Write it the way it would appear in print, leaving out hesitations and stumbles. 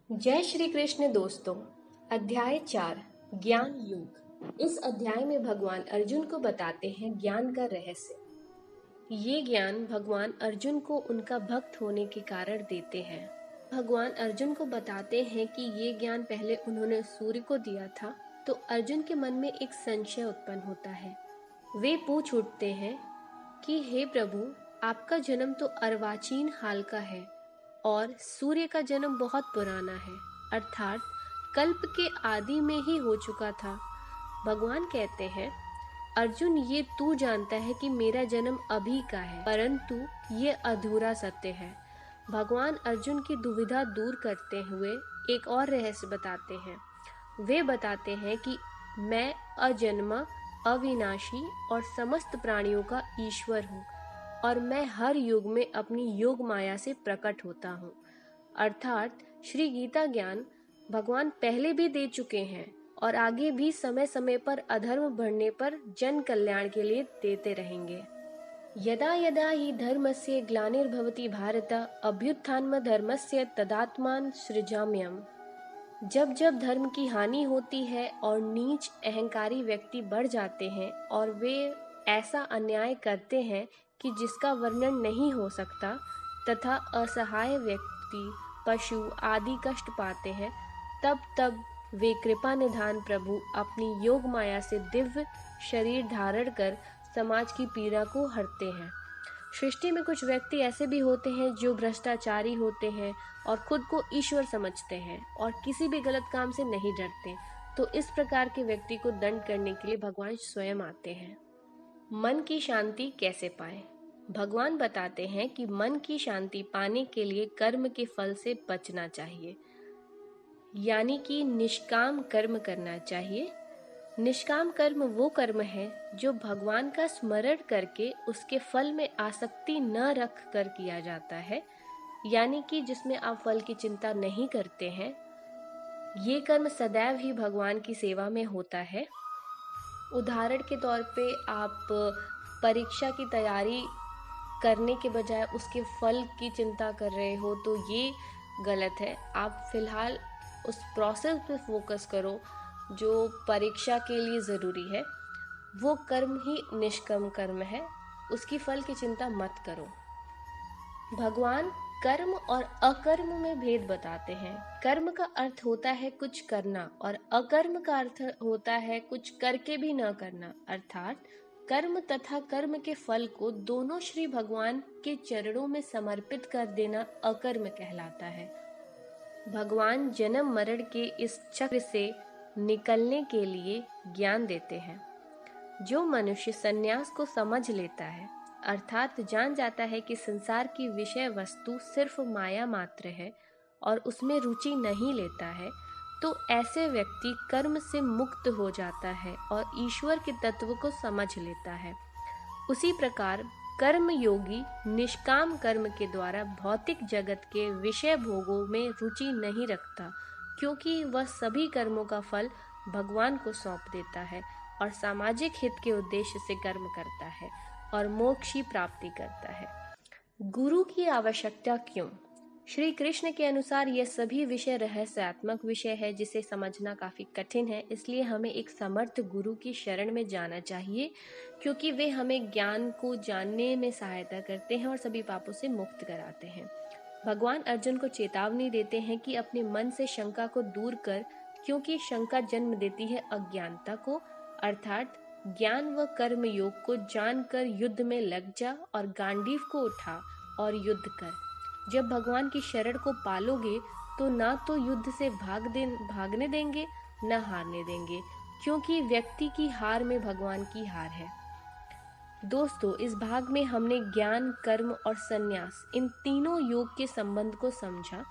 जय श्री कृष्ण दोस्तों। अध्याय 4 ज्ञान योग। इस अध्याय में भगवान अर्जुन को बताते हैं ज्ञान का रहस्य। ये ज्ञान भगवान अर्जुन को उनका भक्त होने के कारण देते हैं। भगवान अर्जुन को बताते हैं कि ये ज्ञान पहले उन्होंने सूर्य को दिया था। तो अर्जुन के मन में एक संशय उत्पन्न होता है। वे पूछ उठते हैं कि हे प्रभु, आपका जन्म तो अर्वाचीन हाल का है और सूर्य का जन्म बहुत पुराना है, अर्थात कल्प के आदि में ही हो चुका था। भगवान कहते हैं, अर्जुन, ये तू जानता है कि मेरा जन्म अभी का है, परंतु ये अधूरा सत्य है। भगवान अर्जुन की दुविधा दूर करते हुए एक और रहस्य बताते हैं। वे बताते हैं कि मैं अजन्मा, अविनाशी और समस्त प्राणियों का ईश्वर हूँ और मैं हर युग में अपनी योग माया से प्रकट होता हूँ। अर्थात श्री गीता ज्ञान भगवान पहले भी दे चुके हैं और आगे भी समय समय पर अधर्म बढ़ने पर जन कल्याण के लिए देते रहेंगे। यदा यदा हि धर्मस्य ग्लानिर्भवति भारत अभ्युत्थानमधर्मस्य तदात्मान सृजाम्यहम्। जब जब धर्म की हानि होती है और नीच अहंकारी व्यक्ति बढ़ जाते हैं और वे ऐसा अन्याय करते हैं कि जिसका वर्णन नहीं हो सकता, तथा असहाय व्यक्ति, पशु आदि कष्ट पाते हैं, तब तब वे कृपा निधान प्रभु अपनी योग माया से दिव्य शरीर धारण कर समाज की पीड़ा को हरते हैं। सृष्टि में कुछ व्यक्ति ऐसे भी होते हैं जो भ्रष्टाचारी होते हैं और खुद को ईश्वर समझते हैं और किसी भी गलत काम से नहीं डरते। तो इस प्रकार के व्यक्ति को दंड करने के लिए भगवान स्वयं आते हैं। मन की शांति कैसे पाएं? भगवान बताते हैं कि मन की शांति पाने के लिए कर्म के फल से बचना चाहिए, यानी कि निष्काम कर्म करना चाहिए। निष्काम कर्म वो कर्म है जो भगवान का स्मरण करके उसके फल में आसक्ति न रख कर किया जाता है, यानी कि जिसमें आप फल की चिंता नहीं करते हैं। ये कर्म सदैव ही भगवान की सेवा में होता है। उदाहरण के तौर पे आप परीक्षा की तैयारी करने के बजाय उसके फल की चिंता कर रहे हो तो ये गलत है। आप फिलहाल उस प्रोसेस पे फोकस करो जो परीक्षा के लिए ज़रूरी है। वो कर्म ही निष्काम कर्म है, उसकी फल की चिंता मत करो। भगवान कर्म और अकर्म में भेद बताते हैं। कर्म का अर्थ होता है कुछ करना और अकर्म का अर्थ होता है कुछ करके भी न करना, अर्थात कर्म तथा कर्म के फल को दोनों श्री भगवान के चरणों में समर्पित कर देना अकर्म कहलाता है। भगवान जन्म मरण के इस चक्र से निकलने के लिए ज्ञान देते हैं। जो मनुष्य संन्यास को समझ लेता है, अर्थात जान जाता है कि संसार की विषय वस्तु सिर्फ माया मात्र है और उसमें रुचि नहीं लेता है, तो ऐसे व्यक्ति कर्म से मुक्त हो जाता है और ईश्वर के तत्व को समझ लेता है। उसी प्रकार कर्म योगी निष्काम कर्म के द्वारा भौतिक जगत के विषय भोगों में रुचि नहीं रखता, क्योंकि वह सभी कर्मों का फल भगवान को सौंप देता है और सामाजिक हित के उद्देश्य से कर्म करता है और मोक्ष की प्राप्ति करता है। गुरु की आवश्यकता क्यों? श्री कृष्ण के अनुसार यह सभी विषय रहस्यात्मक विषय है जिसे समझना काफी कठिन है, इसलिए हमें एक समर्थ गुरु की शरण में जाना चाहिए, क्योंकि वे हमें ज्ञान को जानने में सहायता करते हैं और सभी पापों से मुक्त कराते हैं। भगवान अर्जुन को चेतावनी देते हैं कि अपने मन से शंका को दूर कर, क्योंकि शंका जन्म देती है अज्ञानता को, अर्थात ज्ञान व कर्म योग को जानकर युद्ध में लग जा और गांडीव को उठा और युद्ध कर। जब भगवान की शरण को पालोगे तो ना तो युद्ध से भागने देंगे, न हारने देंगे, क्योंकि व्यक्ति की हार में भगवान की हार है। दोस्तों, इस भाग में हमने ज्ञान, कर्म और संन्यास इन तीनों योग के संबंध को समझा।